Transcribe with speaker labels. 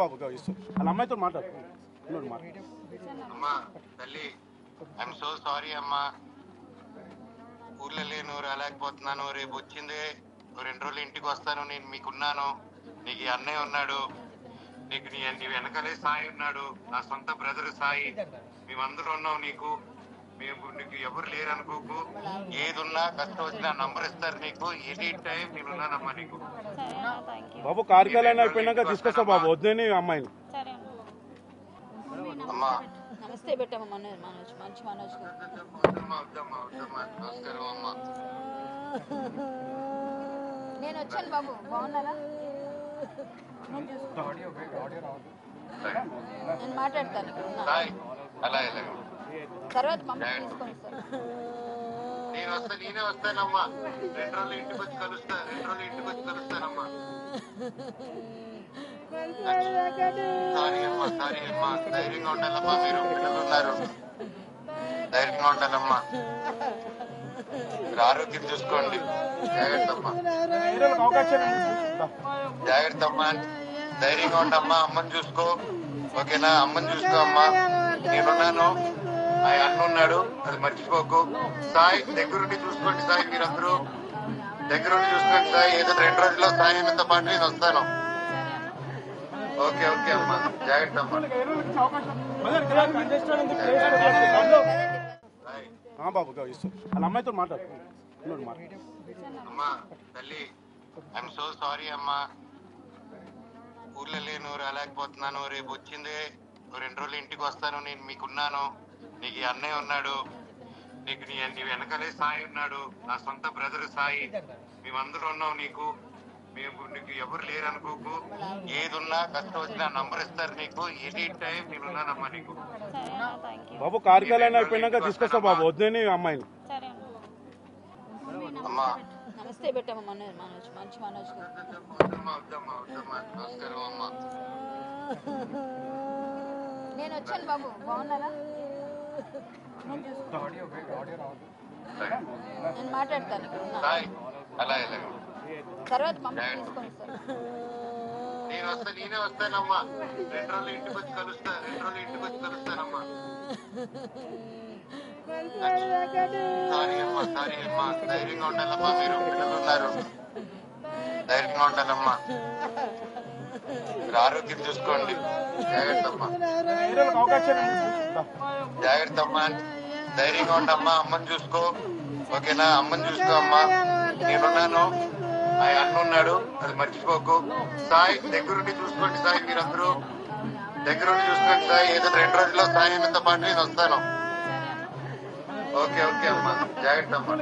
Speaker 1: బాబు ఇస్తాం వాళ్ళ అమ్మాయితో మాట్లాడు
Speaker 2: అమ్మా తల్లి ఐఎమ్ సో సారీ అమ్మా. ఊర్లో లేను, రాలేకపోతున్నాను. రేపు వచ్చింది 2 రోజులు ఇంటికి వస్తాను. నేను మీకున్నాను. నీకు ఈ అన్నయ్య ఉన్నాడు, నీకు నీ వెనకాలే సాయి ఉన్నాడు, నా సొంత బ్రదర్ సాయి. మేమందరూ ఉన్నాం నీకు. నీకు ఎవరు లేరు అనుకోకు. ఏదున్నా కష్టం వచ్చినా నంబర్ ఇస్తారు నీకు. ఎనీ టైం నేనున్నానమ్మా నీకు.
Speaker 1: బాబు కార్యాలయం అయిపోయినాక తీసుకొస్తా బాబు, వద్దని అమ్మాయిని.
Speaker 2: అమ్మా
Speaker 3: నమస్తే పెట్టమ్మా మనోజ్, మంచి మనోజ్.
Speaker 2: నమస్కారం అమ్మా.
Speaker 3: నేను వచ్చాను బాబు, బాగున్నారా? నేను మాట్లాడతాను ఇక్కడ ఉన్నా.
Speaker 2: అలా
Speaker 3: తర్వాత మమ్మల్ని తీసుకొని సార్.
Speaker 2: నేనే వస్తానమ్మా. 2 రోజులు ఇంటికి వచ్చి కలుస్తానమ్మా. సారీ అమ్మా. ధైర్యంగా ఉండాలమ్మా. మీరు పిల్లలు ఉన్నారు, ధైర్యంగా ఉండాలమ్మా. మీరు ఆరోగ్యం చూసుకోండి. జాగ్రత్త అమ్మా. ధైర్యంగా ఉండమ్మా. అమ్మని చూసుకో, ఓకేనా? అమ్మని చూసుకో అమ్మా. నేనున్నాను, ఆయన అన్న ఉన్నాడు, అది మర్చిపోకు. సాయి దగ్గరుండి చూసుకోండి. సాయి మీరందరూ దగ్గరుండి చూసుకోండి. సాయి ఏదో 2 రోజుల్లో సాయంతో పాటు నేను వస్తాను. ఓకే అమ్మా. జాగ్రత్త అమ్మా.
Speaker 1: బాబు ఇస్తాం వాళ్ళ అమ్మాయితో మాట్లాడు
Speaker 2: అమ్మా తల్లి ఐఎమ్ సో సారీ అమ్మా. ఊర్లో లేను, రాలేకపోతున్నాను. రేపు వచ్చింది 2 రోజులు ఇంటికి వస్తాను. నేను మీకున్నాను. నీకు ఈ అన్నయ్య ఉన్నాడు, నీకు నీ వెనకాలే సాయి ఉన్నాడు, నా సొంత బ్రదర్ సాయి. మేమందరూ ఉన్నాం నీకు. నీకు ఎవరు లేరు అనుకోకు. ఏదున్నా కష్టం వచ్చినా నంబర్ ఇస్తారు నీకు. ఎనీ టైం నేనున్నానమ్మా నీకు.
Speaker 1: బాబు కార్యాలయం అయిపోయినాక తీసుకొస్తా బాబు, వద్దని అమ్మాయిని.
Speaker 2: అమ్మా
Speaker 3: నమస్తే పెట్టమ్మా మనోజ్, మంచి మనోజ్.
Speaker 2: నమస్కారం అమ్మా.
Speaker 3: నేను వచ్చాను బాబు, బాగున్నారా? నేను మాట్లాడతాను ఇక్కడ ఉన్నా.
Speaker 2: అలా
Speaker 3: తర్వాత మమ్మల్ని తీసుకొని సార్.
Speaker 2: నేనే వస్తానమ్మా. 2 రోజులు ఇంటికి వచ్చి కలుస్తానమ్మా. సారీ అమ్మా. ధైర్యంగా ఉండాలమ్మా. మీరు పిల్లలు ఉన్నారు, ధైర్యంగా ఉండాలమ్మా. మీరు ఆరోగ్యం చూసుకోండి. జాగ్రత్త అమ్మా. ధైర్యంగా ఉండమ్మా. అమ్మని చూసుకో, ఓకేనా? అమ్మని చూసుకో అమ్మా. నేనున్నాను, ఆయన అన్న ఉన్నాడు, అది మర్చిపోకు. సాయి దగ్గరుండి చూసుకోండి. సాయి మీరందరూ దగ్గరుండి చూసుకోండి. సాయి ఏదో 2 రోజుల్లో సాయంతో పాటు నేను వస్తాను. ఓకే అమ్మా. జాగ్రత్త అమ్మా.